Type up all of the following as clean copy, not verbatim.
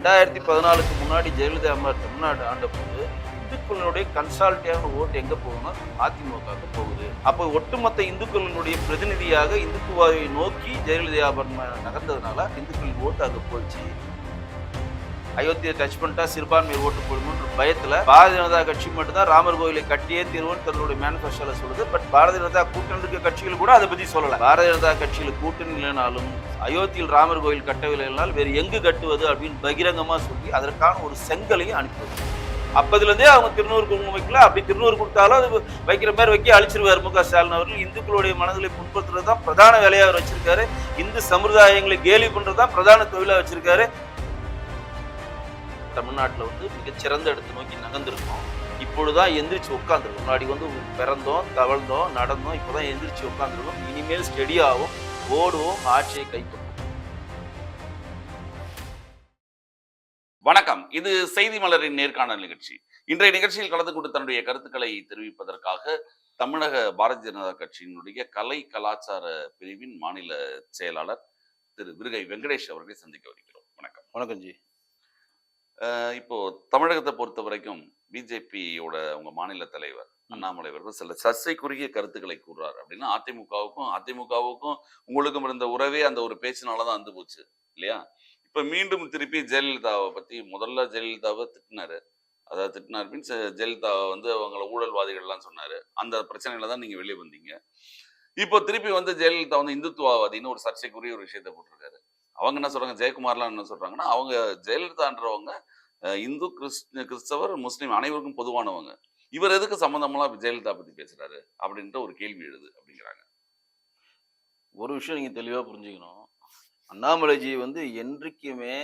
2014க்கு முன்னாடி ஜெயலலிதா அம்மா தமிழ்நாடு ஆண்ட போது இந்துக்களுடைய கன்சால்ட்டியான ஓட்டு எங்க போகும்னா அதிமுகவுக்கு போகுது. அப்போ ஒட்டுமொத்த இந்துக்களினுடைய பிரதிநிதியாக இந்துத்துவாவை நோக்கி ஜெயலலிதா நகர்ந்ததுனால இந்துக்களின் ஓட்டு அங்க போயிடுச்சு. அயோத்தியை டச் பண்ணிட்டா சிறுபான்மை ஓட்டு போடுமோன்ற பயத்துல பாரதிய ஜனதா கட்சி மட்டும்தான் ராமர் கோயிலை கட்டியே தீர்வுன்னு தன்னுடைய மேனிஃபெஸ்டோல சொல்லுது. பட் பாரதிய ஜனதா கூட்டணி இருக்க கட்சிகள் கூட அதை பத்தி சொல்லல. பாரதிய ஜனதா கட்சியில் கூட்டணி இல்லைனாலும் அயோத்தியில் ராமர் கோயில் கட்டவில்லைனால் வேறு எங்கு கட்டுவது அப்படின்னு பகிரங்கமா சொல்லி அதற்கான ஒரு செங்கலையும் அனுப்பிடுது. அப்பதுலேருந்தே அவங்க திருநூறு குங்குமம் வைக்கல. அப்படி திருநூறு கொடுத்தாலும் அது வைக்கிற மாதிரி வைக்க அழிச்சிருவார் மு.க. ஸ்டாலின் அவர்கள். இந்துக்களுடைய மனதிலை புண்படுத்துறது தான் பிரதான வேலையாக அவர் வச்சிருக்காரு. இந்து சமுதாயங்களை கேலி பண்றதுதான் பிரதான தொழிலாக வச்சிருக்காரு. தமிழ்நாட்டில் மிகச்சிறந்த இடத்தை நோக்கி நகர்ந்திருக்கோம். இப்பொழுதுதான் எந்திரிச்சு உட்காந்துருக்கோம். முன்னாடி பிறந்தோம், தவழ்ந்தோம், நடந்தோம். இப்போதான் எந்திரிச்சு உட்காந்துருக்கோம். இனிமேல் ஸ்டெடியாகவும் ஓடுவோம், ஆட்சியை கைப்பற்றும். வணக்கம், இது செய்தி மலரின் நேர்காணல் நிகழ்ச்சி. இன்றைய நிகழ்ச்சியில் கலந்து கொண்டு தன்னுடைய கருத்துக்களை தெரிவிப்பதற்காக தமிழக பாரதிய ஜனதா கட்சியினுடைய கலை கலாச்சார பிரிவின் மாநில செயலாளர் திரு விருகை வெங்கடேஷ் அவர்களை சந்திக்க வருகிறோம். வணக்கம். வணக்கம் ஜி. இப்போ தமிழகத்தை பொறுத்த வரைக்கும் பிஜேபியோட உங்க மாநில தலைவர் அண்ணாமலை அவர்கள் சில சர்ச்சைக்குரிய கருத்துக்களை கூறுறாரு. அப்படின்னா அதிமுகவுக்கும் உங்களுக்கும் இருந்த உறவே அந்த ஒரு பேச்சினாலதான் வந்து போச்சு இல்லையா? இப்ப மீண்டும் திருப்பி ஜெயலலிதாவை பத்தி முதல்ல ஜெயலலிதாவை திட்டினாரு. அதாவது திட்டினார் மீன்ஸ் ஜெயலலிதாவை அவங்களை ஊழல்வாதிகள்லாம் சொன்னாரு. அந்த பிரச்சனையில தான் நீங்க வெளியே வந்தீங்க. இப்போ திருப்பி ஜெயலலிதா இந்துத்துவவாதின்னு ஒரு சர்ச்சைக்குரிய ஒரு விஷயத்த போட்டிருக்காரு. அவங்க என்ன சொல்றாங்க, ஜெயக்குமார்லாம் என்ன சொல்றாங்கன்னா, அவங்க ஜெயலலிதான்றவங்க இந்து கிறிஸ்தவர் முஸ்லீம் அனைவருக்கும் பொதுவானவங்க. இவர் எதுக்கு சம்பந்தமெல்லாம் ஜெயலலிதா பத்தி பேசுறாரு அப்படின்ற ஒரு கேள்வி எழுது அப்படிங்கிறாங்க. ஒரு விஷயம் நீங்க தெளிவா புரிஞ்சுக்கணும். அண்ணாமலைஜி என்றைக்குமே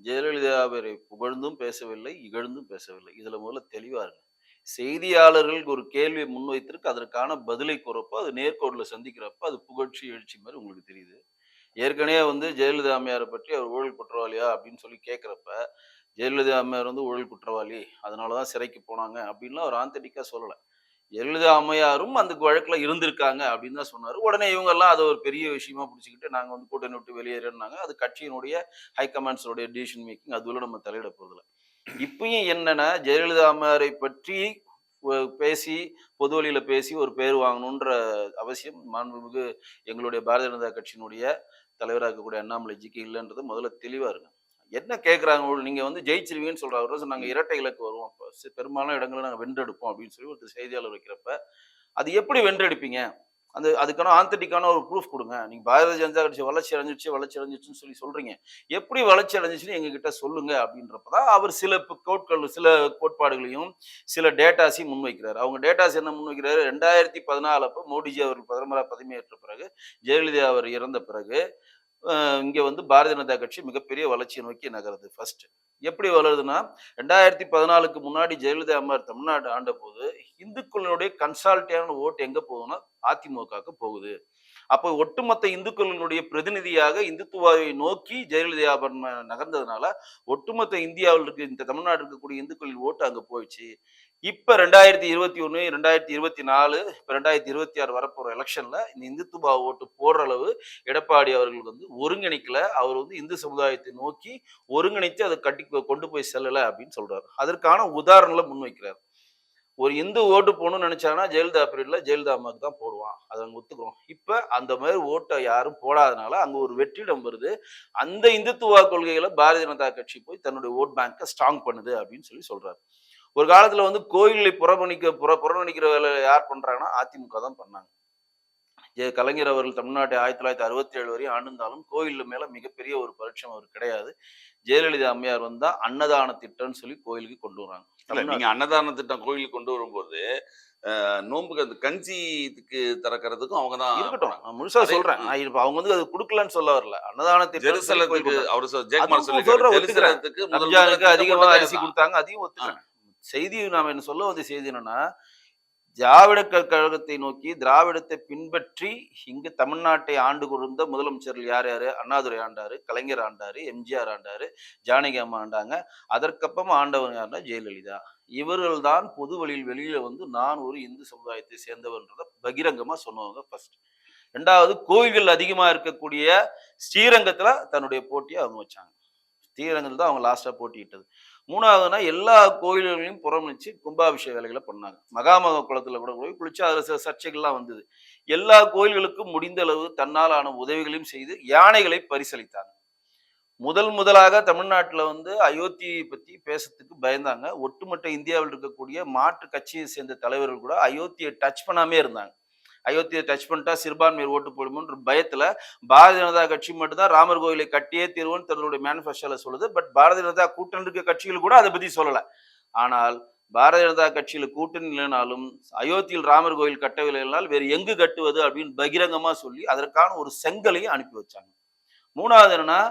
ஜெயலலிதாவை புகழ்ந்தும் பேசவில்லை, இகழ்ந்தும் பேசவில்லை. இதுல முதல்ல தெளிவா இருக்கு. செய்தியாளர்களுக்கு ஒரு கேள்வியை முன்வைத்திருக்கு, அதற்கான பதிலை கூறப்போ அது நேர்கோடுல சந்திக்கிறப்ப அது புகழ்ச்சி எழுச்சி மாதிரி உங்களுக்கு தெரியுது. ஏற்கனவே ஜெயலலிதா அம்மையாரை பற்றி அவர் ஊழல் குற்றவாளியா அப்படின்னு சொல்லி கேட்குறப்ப, ஜெயலலிதா அம்மையார் ஊழல் குற்றவாளி, அதனாலதான் சிறைக்கு போனாங்க அப்படின்லாம் அவர் ஆந்தடிக்கா சொல்லலை. ஜெயலலிதா அம்மையாரும் அந்த வழக்குல இருந்திருக்காங்க அப்படின்னு தான் சொன்னாரு. உடனே இவங்கெல்லாம் அதை ஒரு பெரிய விஷயமா பிடிச்சிக்கிட்டு நாங்க கூட்டணி விட்டு வெளியேறினாங்க. அது கட்சியினுடைய ஹைகமாண்ட்ஸோடைய டிசிஷன் மேக்கிங், அதுல நம்ம தலையிட போறதில்லை. இப்பயும் என்னன்னா, ஜெயலலிதா அம்மையாரை பற்றி பேசி பொது வழியில பேசி ஒரு பேர் வாங்கணுன்ற அவசியம் மாண்புமிகு எங்களுடைய பாரதிய ஜனதா கட்சியினுடைய தலைவராக இருக்கக்கூடிய அண்ணாமலைஜிக்கு இல்லைன்றது முதல்ல தெளிவா இருக்கு. என்ன கேட்குறாங்க, நீங்க ஜெயிச்சிருவீங்கன்னு சொல்றாரு. நாங்க இரட்டை இலக்கு வருவோம், பெரும்பாலான இடங்களை நாங்க வென்றெடுப்போம் அப்படின்னு சொல்லி ஒரு செய்தியாளர் வைக்கிறப்ப, அது எப்படி வென்றெடுப்பீங்க? அதுக்கான ஆந்தட்டிக்கான ஒரு ப்ரூஃப் கொடுங்க. நீங்க பாரதிய ஜனதா கட்சி வளர்ச்சி அடைஞ்சிருச்சுன்னு சொல்லி சொல்றீங்க. எப்படி வளர்ச்சி அடைஞ்சிச்சுன்னு எங்க கிட்ட சொல்லுங்க அப்படின்றப்பதான் அவர் சில கோட்பாடுகளையும் சில டேட்டாஸையும் முன்வைக்கிறார். அவங்க டேட்டாஸ் என்ன முன்வைக்கிறாரு? 2014 அப்போ மோடிஜி அவர்கள் பிரதமராக பதவியேற்ற பிறகு, ஜெயலலிதா அவர் இறந்த பிறகு இங்க பாரதிய ஜனதா கட்சி மிகப்பெரிய வளர்ச்சியை நோக்கி நகருது. ஃபர்ஸ்ட் எப்படி வளருதுன்னா, 2014க்கு முன்னாடி ஜெயலலிதா அம்மா தமிழ்நாடு ஆண்ட போது இந்துக்களுடைய கன்சால்ட்டியான ஓட்டு எங்க போகுதுன்னா அதிமுகவுக்கு போகுது. அப்போ ஒட்டுமொத்த இந்துக்களினுடைய பிரதிநிதியாக இந்துத்துவாவை நோக்கி ஜெயலலிதா நகர்ந்ததுனால ஒட்டுமொத்த இந்தியாவில் இந்த தமிழ்நாடு இருக்கக்கூடிய இந்துக்களின் ஓட்டு அங்க போயிடுச்சு. இப்ப 2021, 2024, இப்ப 2026 வரப்போற எலெக்ஷன்ல இந்த இந்துத்துவா ஓட்டு போடுற அளவு எடப்பாடி அவர்கள் ஒருங்கிணைக்கல. அவர் இந்து சமுதாயத்தை நோக்கி ஒருங்கிணைத்து அதை கொண்டு போய் செல்லல அப்படின்னு சொல்றாரு. அதற்கான உதாரணம் முன்வைக்கிறார். ஒரு இந்து ஓட்டு போகணும்னு நினைச்சாங்கன்னா ஜெயலலிதா பீரியட்ல ஜெயலலிதா அம்மாவுக்கு தான் போடுவான், அதை அங்க ஒத்துக்கிறோம். இப்ப அந்த மாதிரி ஓட்டை யாரும் போடாதனால அங்க ஒரு வெற்றிடம் வருது. அந்த இந்துத்துவா கொள்கைகளை பாரதிய ஜனதா கட்சி போய் தன்னுடைய ஓட் பேங்கை ஸ்ட்ராங் பண்ணுது அப்படின்னு சொல்லி சொல்றாரு. ஒரு காலத்துல கோயிலை புறக்கணிக்கிற வேலை யார் பண்றாங்கன்னா அதிமுக தான் பண்ணாங்க. கலைஞர் அவர்கள் தமிழ்நாட்டை 1967 வரையும் ஆண்டிருந்தாலும் கோயில் மேல மிகப்பெரிய ஒரு பரிட்சம் அவர் கிடையாது. ஜெயலலிதா அம்மையார் அன்னதான திட்டம்னு சொல்லி கோயிலுக்கு கொண்டு வராங்க. நீங்க அன்னதான திட்டம் கோயிலுக்கு கொண்டு வரும்போது நோம்புக்கு அந்த கஞ்சிக்கு திறக்கிறதுக்கும் அவங்க தான் இருக்கட்டும். நான் முழுசா சொல்றேன். அவங்க அது கொடுக்கலன்னு சொல்ல வரல. அன்னதான திட்டத்துக்கு அதிகமா அரிசி கொடுத்தாங்க, அதையும் ஒத்துக்கிறேன். செய்தி நாம என்ன சொல்ல செய்தி என்னன்னா, திராவிட கழகத்தை நோக்கி திராவிடத்தை பின்பற்றி இங்கு தமிழ்நாட்டை ஆண்டு கொண்ட முதலமைச்சர்கள் யார் யாரு? அண்ணாதுரை ஆண்டாரு, கலைஞர் ஆண்டாரு, எம்ஜிஆர் ஆண்டாரு, ஜானகி அம்மா ஆண்டாங்க. அதற்கப்புறம் ஆண்டவன் யாருன்னா ஜெயலலிதா. இவர்கள் தான் பொது வழியில் வெளியில நான் ஒரு இந்து சமுதாயத்தை சேர்ந்தவன்றத பகிரங்கமா சொன்னவங்க ஃபர்ஸ்ட். ரெண்டாவது, கோயில்கள் அதிகமா இருக்கக்கூடிய ஸ்ரீரங்கத்துல தன்னுடைய போட்டியை அவங்க வச்சாங்க. ஸ்ரீரங்கத்தில் தான் அவங்க லாஸ்ட்டாக போட்டியிட்டது. 3வதுனா எல்லா கோயில்களையும் புறமிச்சு கும்பாபிஷேக வேலைகளை பண்ணாங்க. மகாமக குளத்தில் கூட போய் குளிச்சு அதில் சில சர்ச்சைகள்லாம் வந்தது. எல்லா கோயில்களுக்கும் முடிந்த அளவு தன்னால் ஆன உதவிகளையும் செய்து யானைகளை பரிசளித்தாங்க. முதலாக தமிழ்நாட்டில் வந்து அயோத்தியை பற்றி பேசுறதுக்கு பயந்தாங்க. ஒட்டுமொத்த இந்தியாவில் இருக்கக்கூடிய மாற்று கட்சியை சேர்ந்த தலைவர்கள் கூட அயோத்தியை டச் பண்ணாமே இருந்தாங்க. அயோத்தியை டச் பண்ணிட்டா சிறுபான்மையர் ஓட்டு போடுமோன்ற பயத்துல பாரதிய ஜனதா கட்சி மட்டும்தான் ராமர் கோயிலை கட்டியே தீர்வுன்னு தன்னுடைய மேனிஃபெஸ்டோல சொல்லுது. பட் பாரதிய ஜனதா கூட்டணி இருக்க கட்சிகள் கூட அதை பத்தி சொல்லல. ஆனால் பாரதிய ஜனதா கட்சியில கூட்டணி இல்லைனாலும் அயோத்தியில் ராமர் கோயில் கட்டவில்லைனால் வேறு எங்கு கட்டுவது அப்படின்னு பகிரங்கமா சொல்லி அதற்கான ஒரு செங்கலையும் அனுப்பி வச்சாங்க. 3வது என்னன்னா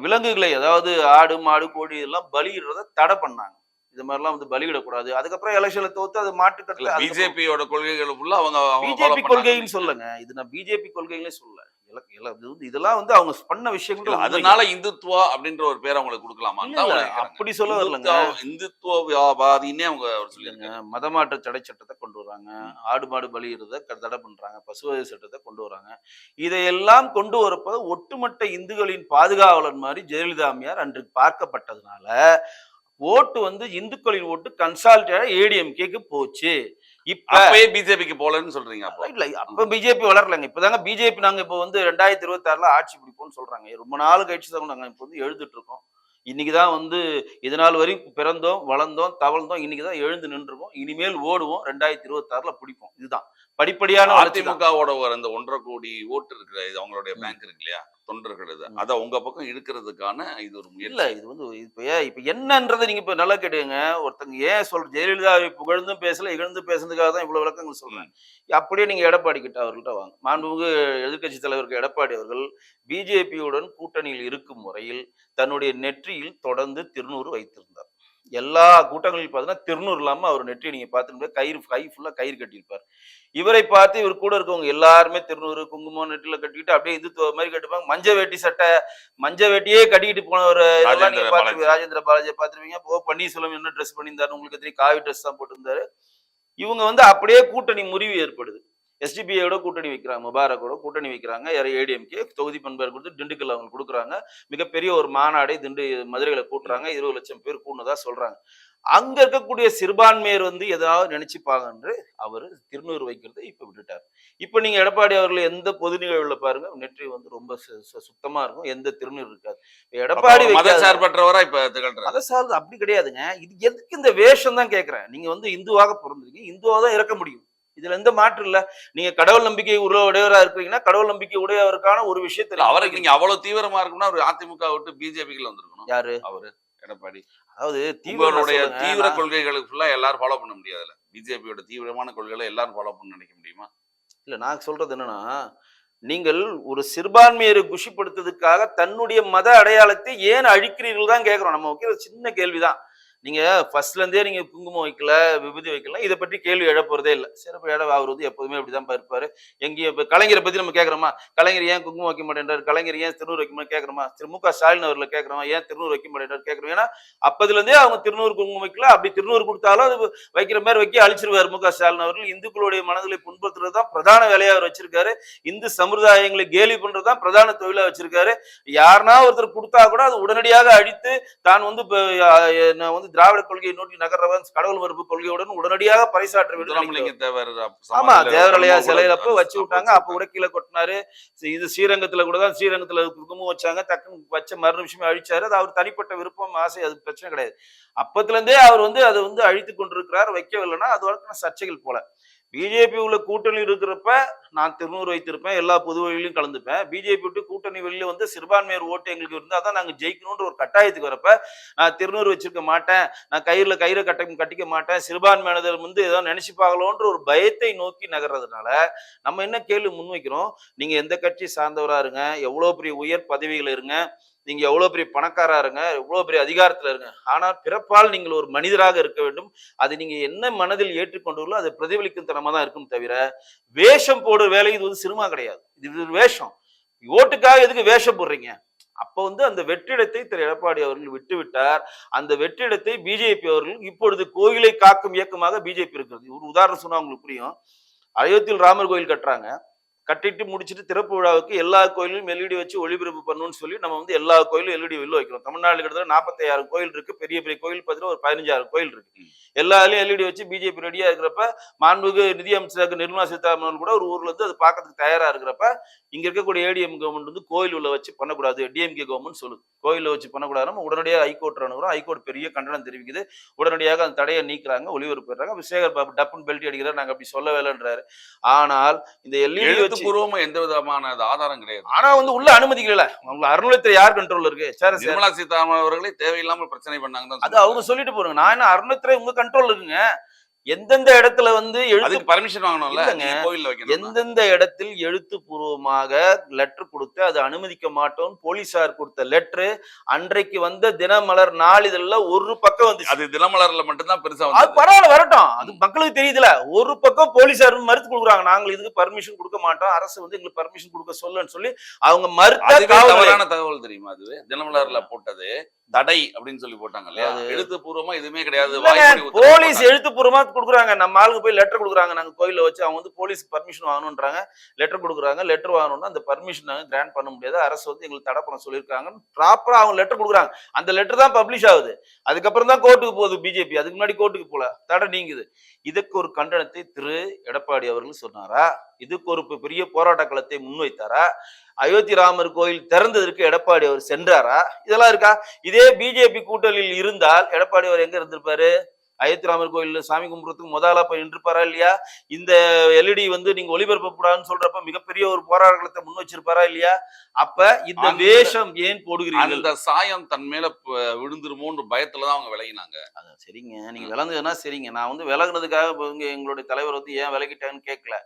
விலங்குகளை, அதாவது ஆடு மாடு கோழி எல்லாம் பலியிடுறத தடை பண்ணாங்க. இது மாதிரிலாம் வந்து பலியிடக்கூடாது. அதுக்கப்புறம் எலெக்ஷன்ல தோத்து அது மாட்டு கருத்து பிஜேபியோட கொள்கைகள் ஃபுல்லா அவங்க பிஜேபி கொள்கைன்னு சொல்லுங்க. இது நான் பிஜேபி கொள்கைகளே சொல்ல. இதெல்லாம் வந்து அவங்க பண்ண விஷயங்கள். அதனால இந்துத்துவா அப்படின்ற ஒரு பேர் அவங்களுக்கு கொடுக்கலாமா? அப்படி சொல்ல வரலங்க. இந்துத்துவவாதின்னே அவங்க சொல்லிருங்க. மதமாற்ற தடை சட்டத்தை கொண்டு வராங்க, ஆடு மாடு பலியிடுறத தடை பண்றாங்க, பசுவதை சட்டத்தை கொண்டு வராங்க. இதையெல்லாம் கொண்டு வரப்போ ஒட்டுமொத்த இந்துக்களின் பாதுகாவலர் மாதிரி ஜெயலலிதா அம்மையார் அன்று பார்க்கப்பட்டதுனால ஓட்டு வந்து இந்துக்களின் ஓட்டு கன்சால்டேட் ஏடிஎம்கேக்கு போச்சு. இப்ப பிஜேபிக்கு போலன்னு சொல்றீங்க? இல்ல, அப்ப பிஜேபி வளரலங்க. இப்பதாங்க பிஜேபி நாங்க இப்ப வந்து 2026 ஆட்சி பிடிப்போம்னு சொல்றாங்க. ரொம்ப நாள் கழிச்சு தான் நாங்க இப்ப வந்து எழுதிட்டு இருக்கோம். இன்னைக்குதான் வந்து இதனால் வரையும் பிறந்தோம், வளர்ந்தோம், தவழ்ந்தோம். இன்னைக்குதான் எழுந்து நின்றுவோம். இனிமேல் ஓடுவோம். 2026 பிடிப்போம். இதுதான் படிப்படியான. அதிமுகவோட அந்த 1.5 கோடி ஓட்டு இருக்கிற இது அவங்களுடைய பேங்க் இருக்கு இல்லையா, தொண்டர்கள், அத உங்க பக்கம் இழுக்கிறதுக்கான இது ஒரு முயற்சி இல்ல. இது வந்து இப்ப என்னன்றதை நீங்க இப்ப நல்லா கேட்டுங்க. ஒருத்தங்க ஏன் சொல்ற ஜெயலலிதாவை புகழ்ந்தும் பேசல, இகழ்ந்து பேசுறதுக்காக தான் இவ்வளவு விளக்கங்கள் சொல்றேன். அப்படியே நீங்க எடப்பாடி கிட்ட அவர்கள்ட்ட வாங்க. மாண்புமிகு எதிர்கட்சி தலைவருக்கு எடப்பாடி அவர்கள் பிஜேபியுடன் கூட்டணியில் இருக்கும் முறையில் தன்னுடைய நெற்றியில் தொடர்ந்து திருநூறு வைத்திருந்தார். எல்லா கூட்டங்களில் பார்த்தீங்கன்னா திருநூறு இல்லாம அவர் நெற்றி நீங்க பார்த்துட்டு கை ஃபுல்லா கயிறு கட்டியிருப்பார். இவரை பார்த்து இவர் கூட இருக்கவங்க எல்லாருமே திருநூறு குங்குமம் நெற்றில கட்டிக்கிட்டு அப்படியே இந்துத்துவ மாதிரி கட்டுப்பாங்க. மஞ்ச வேட்டி சட்டை, மஞ்ச வேட்டியே கட்டிக்கிட்டு போன ஒரு இதெல்லாம் நீங்க பார்த்து ராஜேந்திர பாலாஜியை பார்த்துருவீங்க. பன்னீர்செல்வம் என்ன ட்ரெஸ் பண்ணியிருந்தாரு உங்களுக்கு தெரியும், காவி ட்ரெஸ் தான் போட்டிருந்தாரு. இவங்க வந்து அப்படியே கூட்டணி முறிவு ஏற்படுது. எஸ்டிபிஐயோட கூட்டணி வைக்கிறாங்க, முபாரக்கோட கூட்டணி வைக்கிறாங்க. ஏடிஎம்கே தொகுதி பண்பேர் கொடுத்து திண்டுக்கல் அவங்க கொடுக்குறாங்க. மிகப்பெரிய ஒரு மாநாடை மதுரையில கூட்டுறாங்க. 20 லட்சம் பேர் கூடுனதா சொல்றாங்க. அங்க இருக்கக்கூடிய சிறுபான்மையர் வந்து ஏதாவது நினைச்சுப்பாங்க என்று அவர் திருநூறு வைக்கிறதை இப்ப விட்டுட்டார். இப்ப நீங்க எடப்பாடி அவர்கள் எந்த பொது நிகழ்வுல பாருங்க, நெற்றி வந்து ரொம்ப சுத்தமா இருக்கும், எந்த திருநூறு இருக்காது. எடப்பாடி மதசார்பற்றவரா இப்ப திகழ்றாரு. மதசார்பு அப்படி கிடையாதுங்க. இது எதுக்கு இந்த வேஷம் தான் கேட்கிறேன். நீங்க வந்து இந்துவாக பிறந்திருக்கீங்க, இந்துவா தான் இறக்க முடியும். இதுல எந்த மாற்று இல்ல. நீங்க கடவுள் நம்பிக்கை உடையவரா இருக்கிறீங்கன்னா கடவுள் நம்பிக்கை உடையவருக்கான ஒரு விஷயத்துல அவருக்கு நீங்க அவ்வளவு தீவிரமா இருக்குன்னா ஒரு அதிமுக விட்டு பிஜேபிக்குள்ள வந்திருக்கணும். யாரு அவரு? எடப்பாடி. அதாவது தீவிர கொள்கைகளுக்கு ஃபுல்லா எல்லாரும் ஃபாலோ பண்ண முடியாதுல்ல. பிஜேபியோட தீவிரமான கொள்கைகளை எல்லாரும் ஃபாலோ பண்ண நினைக்க முடியுமா? இல்ல, நான் சொல்றது என்னன்னா, நீங்கள் ஒரு சிறுபான்மையரை குஷிப்படுத்துறதுக்காக தன்னுடைய மத அடையாளத்தை ஏன் அழிக்கிறீர்கள் தான் கேட்கிறோம். நம்ம வைக்கிற சின்ன கேள்விதான். நீங்க ஃபர்ஸ்ட்ல இருந்தே நீங்க குங்குமம் வைக்கல, விபூதி வைக்கல, இதை பற்றி கேள்வி எழப்போறதே இல்லை. சிறப்பு அவர் வந்து எப்போதுமே அப்படிதான் இருப்பாரு. எங்கேயும் இப்ப கலைஞரை பத்தி நம்ம கேட்கிறோமா, கலைஞர் ஏன் குங்குமம் வைக்க மாட்டேன்றாரு, கலைஞர் ஏன் திருநூறு வைக்க மாட்டேன் கேட்கிறோமா, மு.க. ஸ்டாலின் அவர்களை கேட்கிறோமா ஏன் திருநூறு வைக்க மாட்டேன்றாரு கேட்கிறோம். ஏன்னா அப்பதுல இருந்தே அவங்க திருநூறு குங்குமம் வைக்கல. அப்படி திருநூறு கொடுத்தாலும் அது வைக்கிற மாதிரி வைக்க அழிச்சிருவாரு மு.க. ஸ்டாலின் அவர்கள். இந்துக்களுடைய மனதிலை புண்படுத்துறதுதான் பிரதான வேலையா அவர் வச்சிருக்காரு. இந்து சமுதாயங்களை கேலி பண்றதுதான் பிரதான தொழிலா வச்சிருக்காரு. யாருன்னா ஒருத்தர் கொடுத்தா கூட அது உடனடியாக அழித்து தான் வந்து வந்து திராவிட கொள்கையை நோக்கி நகர்றவன் கடவுள் மறுப்பு கொள்கையுடன் உடனடியாக பறைசாற்ற வேண்டும். ஆமா, தேவரலையா சிலையிலப்ப வச்சு விட்டாங்க. அப்ப கூட கீழே கொட்டினாரு. இது ஸ்ரீரங்கத்துல கூட தான், ஸ்ரீரங்கத்துல குங்குமம் வச்சாங்க, டக்குன்னு வச்ச மறு நிமிஷமே அழிச்சாரு. அது அவர் தனிப்பட்ட விருப்பம், ஆசை, அது பிரச்சனை கிடையாது. அப்பத்துல இருந்தே அவர் வந்து அதை வந்து அழித்து கொண்டிருக்கிறார். வைக்கவில்லைன்னா அது வரைக்கும் சர்ச்சைகள் போல. பிஜேபி உள்ள கூட்டணி இருக்கிறப்ப நான் திருநூறு வைத்திருப்பேன், எல்லா பொது வழியிலும் கலந்துப்பேன். பிஜேபி விட்டு கூட்டணி வெளியில வந்து சிறுபான்மையர் ஓட்டு எங்களுக்கு இருந்தா தான் நாங்க ஜெயிக்கணும்ன்ற ஒரு கட்டாயத்துக்கு வரப்ப நான் திருநூறு வச்சிருக்க மாட்டேன், நான் கயிறை கட்டிக்க மாட்டேன், சிறுபான்மையினர் வந்து ஏதோ நினைச்சுப்பாங்களோன்ற ஒரு பயத்தை நோக்கி நகர்றதுனால நம்ம என்ன கேள்வி முன்வைக்கிறோம், நீங்க எந்த கட்சி சார்ந்தவரா இருங்க, எவ்வளவு பெரிய உயர் பதவிகள் இருங்க, நீங்க எவ்வளவு பெரிய பணக்காரா இருங்க, எவ்வளவு பெரிய அதிகாரத்துல இருங்க, ஆனால் பிறப்பால் நீங்கள் ஒரு மனிதராக இருக்க வேண்டும். அது நீங்க என்ன மனதில் ஏற்றுக்கொண்டுள்ளோ அது பிரதிபலிக்கும் தனமா தான் இருக்கும் தவிர வேஷம் போடுற வேலை இது வந்து சினிமா கிடையாது. இது வேஷம். ஓட்டுக்காக எதுக்கு வேஷம் போடுறீங்க? அப்ப வந்து அந்த வெற்றிடத்தை திரு எடப்பாடி அவர்கள் விட்டு விட்டார். அந்த வெற்றிடத்தை பிஜேபி அவர்கள் இப்பொழுது கோயிலை காக்கும் இயக்கமாக பிஜேபி இருக்கிறது. ஒரு உதாரணம் சொன்னா உங்களுக்கு புரியும். அயோத்தியில் ராமர் கோயில் கட்டுறாங்க. கட்டிட்டு முடிச்சுட்டு திறப்பு விழாவுக்கு எல்லா கோயிலும் எல்இடி வச்சு ஒளிபரப்பு பண்ணணும்னு சொல்லி நம்ம வந்து எல்லா கோயிலும் எல்இடி வெளில வைக்கிறோம். தமிழ்நாடு கிட்டத்தட்ட 45,000 கோயில் இருக்கு. பெரிய பெரிய கோயில் பார்த்தீங்கன்னா ஒரு 15,000 கோயில் இருக்கு. எல்லாத்துலயும் எல்இடி வச்சு பிஜேபி ரெடியா இருக்கிறப்ப, மாண்புமிகு நிதியமைச்சர் நிர்மலா சீதாராமன் கூட ஒரு ஊர்ல இருந்து அது பார்க்கறதுக்கு தயாரா இருக்கிறப்ப, இங்க இருக்கக்கூடிய ஏடிஎம் கவர்மெண்ட் வந்து கோயில் உள்ள வச்சு பண்ணக்கூடாது, டிஎம்கே கவர்மெண்ட் சொல்லுது. கோயில வச்சு பண்ணக்கூடாதுன்னு உடனடியாக ஹைகோர்ட் அணுகுறோம். ஹைகோர்ட் பெரிய கண்டனம் தெரிவிக்குது. உடனடியாக அந்த தடையை நீக்குறாங்க, ஒளிபரப்புறாங்க. சேகர் பாபு டப்புன்னு பெல்ட் அடிக்கிறார், நாங்க அப்படி சொல்லவே இல்லைன்றாரு. ஆனால் இந்த எல்இடி வச்சு எழுத்துப்பூர்வமா எந்த விதமான ஆதாரம் கிடையாது. ஆனா வந்து உள்ள அனுமதிக்கல. அவங்க அறநிலையத்துறை யார் கண்ட்ரோல்ல இருக்கு? சார் நிர்மலா சீதாராமன் அவர்களே தேவையில்லாமல் பிரச்சனை பண்ணாங்க. அது அவங்க சொல்லிட்டு போறாங்க. நான் என்ன அறநிலையத்துறை உங்க கண்ட்ரோல்ல இருக்குங்க. எந்தெந்த இடத்துல வந்து பர்மிஷன் வாங்கணும்ல, கோயில்ல வைக்கணும். எந்தெந்த இடத்தில் எழுத்துப்பூர்வமாக லெட்டர் கொடுத்து அது அனுமதிக்க மாட்டோம் போலீசார் கொடுத்த லெட்டர் அன்றைக்கு வந்த தினமலர் நாளிதழ்ல ஒரு பக்கம் வந்து அது தினமலர்ல மட்டும்தான் பெருசா அது பரவாயில்ல வரட்டும். அது மக்களுக்கு தெரியுதுல. ஒரு பக்கம் போலீசார் மறுத்து கொடுக்குறாங்க. நாங்கள் இதுக்கு பர்மிஷன் கொடுக்க மாட்டோம், அரசு வந்து எங்களுக்கு பர்மிஷன் கொடுக்க சொல்லுன்னு சொல்லி அவங்க மறுத்த தவறான தகவல் தெரியுமா? அதுவே தினமலர்ல போட்டது தடை அப்படின்னு சொல்லி போட்டாங்க இல்லையா? எழுத்துப்பூர்வமா எதுவுமே கிடையாது. போலீஸ் எழுத்துப்பூர்வமா கொடுக்குறாங்க. நம்ம ஆளுக்கு போய் லெட்டர் கொடுக்குறாங்க. நாங்க கோயில வச்சு அவங்க வந்து போலீஸ் பர்மிஷன் வாங்கணும்ன்றாங்க. லெட்டர் கொடுக்குறாங்க. லெட்டர் வாங்கணும்னா அந்த பர்மிஷன் நாங்க கிராண்ட் பண்ண முடியாது, அரசு வந்து எங்களுக்கு தடை பண்ண சொல்லியிருக்காங்க. ப்ராப்பரா அவங்க லெட்டர் கொடுக்குறாங்க. அந்த லெட்டர் தான் பப்ளிஷ் ஆகுது. அதுக்கப்புறம் தான் கோர்ட்டுக்கு போகுது பிஜேபி. அதுக்கு முன்னாடி கோர்ட்டுக்கு போல, தடை நீங்குது. இதுக்கு ஒரு கண்டனத்தை திரு எடப்பாடி அவர்கள் சொன்னாரா? இதுக்கு ஒரு பெரிய போராட்ட களத்தை முன்வைத்தாரா? அயோத்தி ராமர் கோயில் திறந்ததற்கு எடப்பாடி அவர் சென்றாரா? இதெல்லாம் இருக்கா? இதே பிஜேபி கூட்டணியில் இருந்தால் எடப்பாடி அவர் எங்க இருந்திருப்பாரு? அயோத்தி ராமர் கோயில் சாமி கும்பிடுறதுக்கு முதலா போய் நின்றுப்பாரா இல்லையா? இந்த எல்இடி வந்து நீங்க ஒளிபரப்பக்கூடாதுன்னு சொல்றப்ப மிகப்பெரிய ஒரு போராட்டத்தை முன் வச்சிருப்பாரா இல்லையா? அப்ப இந்த வேஷம் ஏன் போடுகிறீர்கள்? அந்த சாயம் தன் மேல விழுந்துருமோன்ற பயத்துலதான் அவங்க விலகினாங்க. அதான் சரிங்க, நீங்க விலகுதுன்னா சரிங்க. நான் வந்து விலகுனதுக்காக எங்களுடைய தலைவர் வந்து ஏன் விலகிட்டாங்கன்னு கேட்கல.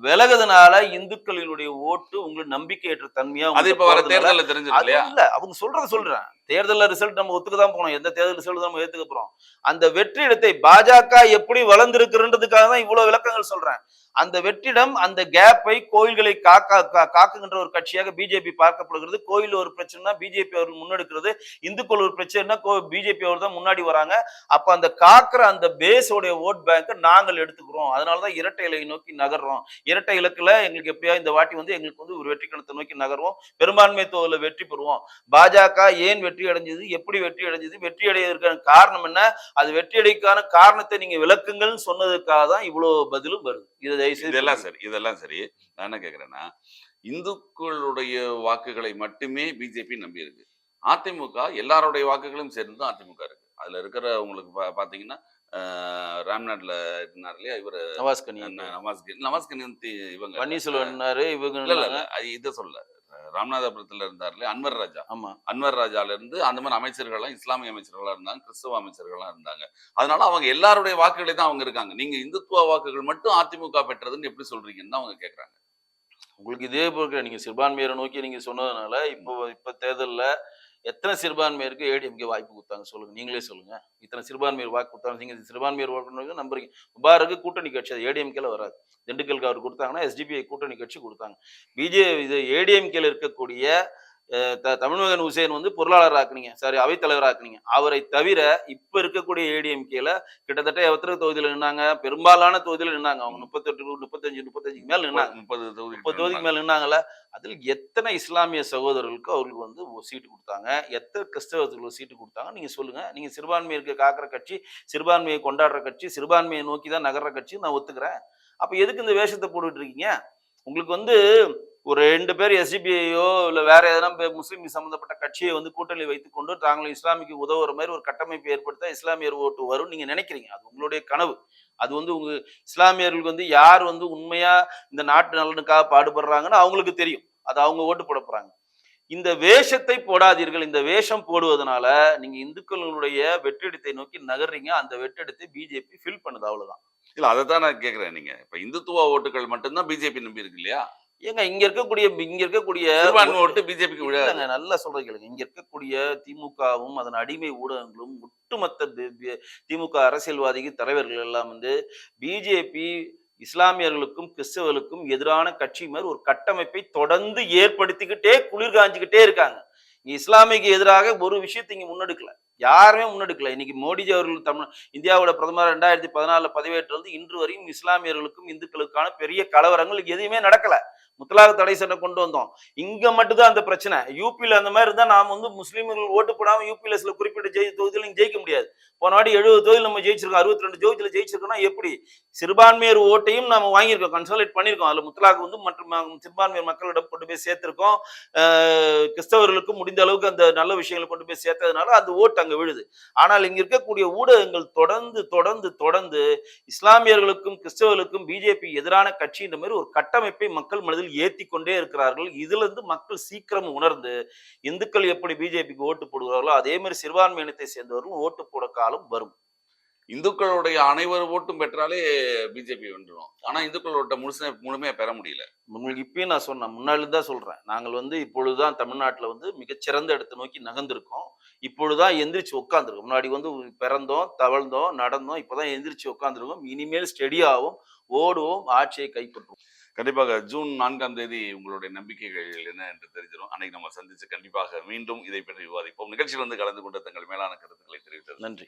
விலகுதுனால இந்துக்களினுடைய ஓட்டு உங்களுக்கு நம்பிக்கையற்ற தன்மையா அது இப்ப வர தேர்தலில் தெரிஞ்சிருக்கு இல்லையா? இல்ல அவங்க சொல்றத சொல்றேன். தேர்தல் ரிசல்ட் நம்ம ஒத்துக்கதான் போனோம். எந்த தேர்தல் ரிசல்ட் நம்ம ஏத்துக்க போறோம். அந்த வெற்றிடத்தை பாஜக எப்படி வளர்ந்திருக்குன்றதுக்காக தான் இவ்வளவு விளக்கங்கள் சொல்றேன். அந்த வெற்றிடம், அந்த கேப்பை கோயில்களை காக்குகின்ற ஒரு கட்சியாக பிஜேபி பார்க்கப்படுகிறது. கோயில் ஒரு பிரச்சனைனா பிஜேபி அவர்கள் முன்னெடுக்கிறது, இந்துக்கள் ஒரு பிரச்சனைனா பிஜேபி அவர் தான் முன்னாடி வராங்க. அப்ப அந்த காக்குற அந்த பேஸோடைய ஓட் பேங்கை நாங்கள் எடுத்துக்கிறோம். அதனாலதான் இரட்டை இலை நோக்கி நகர்றோம். இரட்டை இலக்குல எங்களுக்கு எப்படியா இந்த வாட்டி வந்து எங்களுக்கு வந்து ஒரு வெற்றி கணத்தை நோக்கி நகர்வோம், பெரும்பான்மை தொகுதியில வெற்றி பெறுவோம். பாஜக ஏன் வெற்றி அடைஞ்சது, எப்படி வெற்றி அடைஞ்சது, வெற்றி அடைவதற்கான காரணம் என்ன, அது வெற்றி அடைக்கான காரணத்தை நீங்க விளக்குங்கள்னு சொன்னதுக்காக தான் இவ்வளவு பதிலும் வருது. இதெல்லாம் சரி, இதெல்லாம் சரி. நான் என்ன கேக்குறேன்னா, இந்துக்களுடைய வாக்குகளை மட்டுமே பிஜேபி நம்பி இருக்கு. அதிமுக எல்லாருடைய வாக்குகளும் சேர்ந்து தான் அதிமுக இருக்கு. அதுல இருக்கிற உங்களுக்கு பாத்தீங்கன்னா ராம்நாட்ல இருந்தார் இல்லையா இவரு நவாஸ்கனி இவங்க இவங்க இதை சொல்ல ராமநாதபுரத்துல இருந்தார்ல அன்வர் ராஜா. ஆமா, அன்வர் ராஜால இருந்து அந்த மாதிரி அமைச்சர்கள்லாம் இஸ்லாமிய அமைச்சர்களா இருந்தாங்க, கிறிஸ்தவ அமைச்சர்களா இருந்தாங்க. அதனால அவங்க எல்லாருடைய வாக்குகளை தான் அவங்க இருக்காங்க. நீங்க இந்துத்துவ வாக்குகள் மட்டும் அதிமுக பெற்றதுன்னு எப்படி சொல்றீங்கன்னு தான் அவங்க கேக்குறாங்க. உங்களுக்கு இதே போல நீங்க சிறுபான்மையரை நோக்கி நீங்க சொன்னதுனால இப்ப தேர்தல்ல எத்தனை சிறுபான்மையருக்கு ஏடிஎம்கே வாய்ப்பு கொடுத்தாங்க சொல்லுங்க, நீங்களே சொல்லுங்க. இத்தனை சிறுபான்மையர் வாக்கு கொடுத்தாங்க. நீங்க சிறுபான்மையர் வாக்கு நம்புறீங்க. முபாரக்கு கூட்டணி கட்சி, அது ஏடிஎம்கேல வராது. திண்டுக்கலுக்கு அவர் கொடுத்தாங்கன்னா எஸ்டிபிஐ கூட்டணி கட்சி கொடுத்தாங்க. இது ஏடிஎம்கேல இருக்கக்கூடிய தமிழ்மகன் ஹுசேன் வந்து பொருளாளர் ஆக்குனீங்க, சாரி அவைத்தலைவர் ஆக்குனீங்க. அவரை தவிர இப்ப இருக்கக்கூடிய ஏடிஎம்கேல கிட்டத்தட்ட எத்தனை தொகுதியில நின்னாங்க? பெரும்பாலான தொகுதியில நின்னாங்க. அவங்க 35 மேல நின்னாங்க. 30 தொகுதிக்கு மேல நின்னாங்கல்ல. அதில் எத்தனை இஸ்லாமிய சகோதரர்களுக்கு அவர்களுக்கு வந்து சீட்டு கொடுத்தாங்க, எத்தனை கிறிஸ்தவர்களுக்கு சீட்டு கொடுத்தாங்க நீங்க சொல்லுங்க. நீங்க சிறுபான்மையிற்கு காக்கிற கட்சி, சிறுபான்மையை கொண்டாடுற கட்சி, சிறுபான்மையை நோக்கி தான் நகர்ற கட்சி, நான் ஒத்துக்கிறேன். அப்ப எதுக்கு இந்த வேஷத்தை போட்டுட்டு இருக்கீங்க? உங்களுக்கு வந்து ஒரு 2 பேர் எஸ்டிபிஐயோ இல்ல வேற எதனா முஸ்லீம் சம்பந்தப்பட்ட கட்சியை வந்து கூட்டணி வைத்துக் கொண்டு தாங்களும் இஸ்லாமிக்கு உதவுற மாதிரி ஒரு கட்டமைப்பு ஏற்படுத்த இஸ்லாமியர் ஓட்டு வரும் நீங்க நினைக்கிறீங்க. அது உங்களுடைய கனவு. அது வந்து உங்க இஸ்லாமியர்களுக்கு வந்து யார் வந்து உண்மையா இந்த நாட்டு நலனுக்காக பாடுபடுறாங்கன்னு அவங்களுக்கு தெரியும். அது அவங்க ஓட்டு போட போறாங்க. இந்த வேஷத்தை போடாதீர்கள். இந்த வேஷம் போடுவதனால நீங்க இந்துக்களுடைய வெற்றிடத்தை நோக்கி நகர்றீங்க. அந்த வெற்றிடத்தை பிஜேபி ஃபில் பண்ணுது, அவ்வளவுதான். இல்ல அதைத்தான் நான் கேக்குறேன். நீங்க இப்ப இந்துத்துவ ஓட்டுகள் மட்டும்தான் பிஜேபி நம்பி இருக்கு இல்லையா? ஏங்க இங்க இருக்கக்கூடிய ஓட்டு பிஜேபிக்கு விடாதுங்க. நல்லா சொல்றது கேளுங்க. இங்க இருக்கக்கூடிய திமுகவும் அதன் அடிமை ஊடகங்களும் ஒட்டுமொத்த திமுக அரசியல்வாதிகள் தலைவர்கள் எல்லாம் வந்து பிஜேபி இஸ்லாமியர்களுக்கும் கிறிஸ்தவர்களுக்கும் எதிரான கட்சி மாதிரி ஒரு கட்டமைப்பை தொடர்ந்து ஏற்படுத்திக்கிட்டே குளிர் காஞ்சிக்கிட்டே இருக்காங்க. இஸ்லாமிக்கு எதிராக ஒரு விஷயத்தை இங்க முன்னெடுக்கல. யாருமே முன்னெடுக்கல. இன்னைக்கு மோடிஜி அவர்கள் இந்தியாவோட பிரதமர் 2014 பதவியேற்றிலிருந்து இன்று வரையும் இஸ்லாமியர்களுக்கும் இந்துக்களுக்கான பெரிய கலவரங்கள் எதுவுமே நடக்கல. முத்தலாக் தடை சட்டம் கொண்டு வந்தோம். இங்க மட்டும் தான் அந்த பிரச்சனை. யூபில அந்த மாதிரி இருந்தா நாம முஸ்லீம்கள் ஓட்டு போடாம யூபில சில குறிப்பிட்ட தொகுதியில நீங்க ஜெயிக்க முடியாது. போன வாட்டி 70 தொகுதியில் நம்ம ஜெயிச்சிருக்கோம். 62 தொகுதியில ஜெயிச்சிருக்கோம்னா எப்படி? சிறுபான்மையர் ஓட்டையும் நம்ம வாங்கியிருக்கோம். கன்சாலிடேட் பண்ணியிருக்கோம். அதுல முத்தலாக் மற்றும் சிறுபான்மையர் மக்களிடம் கொண்டு போய் சேர்த்திருக்கோம். கிறிஸ்தவர்களுக்கு முடிந்த அளவுக்கு அந்த நல்ல விஷயங்களை கொண்டு போய் சேர்த்ததுனால அந்த ஓட்டு அங்க விழுது. ஆனால் இங்க இருக்கக்கூடிய ஊடகங்கள் தொடர்ந்து தொடர்ந்து தொடர்ந்து இஸ்லாமியர்களுக்கும் கிறிஸ்தவர்களுக்கும் பிஜேபி எதிரான கட்சின்ற மாதிரி ஒரு கட்டமைப்பை மக்கள் மனதில் ஏத்தி கொண்டே இருக்கிறார்கள். இதுல இருந்து மக்கள் சீக்கிரம் உணர்ந்து இந்துக்கள் எப்படி பிஜேபிக்கு ஓட்டு போடுகிறார்களோ அதே மாதிரி சிறுபான்மை இனத்தை சேர்ந்தவர்களும் ஓட்டு போட காலம் வரும். இந்துக்களுடைய அனைவர் ஓட்டும் பெற்றாலே பிஜேபி வென்றுடும். ஆனா இந்துக்கள் ஓட்ட முழுமையா பெற முடியல. உங்களுக்கு இப்பயும் நான் சொன்னேன், முன்னாடி தான் சொல்றேன். நாங்கள் இப்பொழுதுதான் தமிழ்நாட்டுல மிகச்சிறந்த இடத்தை நோக்கி நகர்ந்திருக்கோம். இப்பொழுதுதான் எந்திரிச்சு உட்கார்ந்துருக்கோம். முன்னாடி பிறந்தோம், தவழ்ந்தோம், நடந்தோம். இப்பதான் எந்திரிச்சு உட்கார்ந்துருக்கோம். இனிமேல் ஸ்டெடியாவும் ஓடுவோம், ஆட்சியை கைப்பற்றுவோம். கண்டிப்பாக ஜூன் 4ஆம் தேதி உங்களுடைய நம்பிக்கைகள் என்ன என்று தெரிஞ்சிடும். அன்னைக்கு நம்ம சந்திச்சு கண்டிப்பாக மீண்டும் இதை பற்றி விவாதிப்போம். நிகழ்ச்சியில் கலந்து கொண்ட தங்கள் மேலான கருத்துக்களை தெரிவித்தது நன்றி.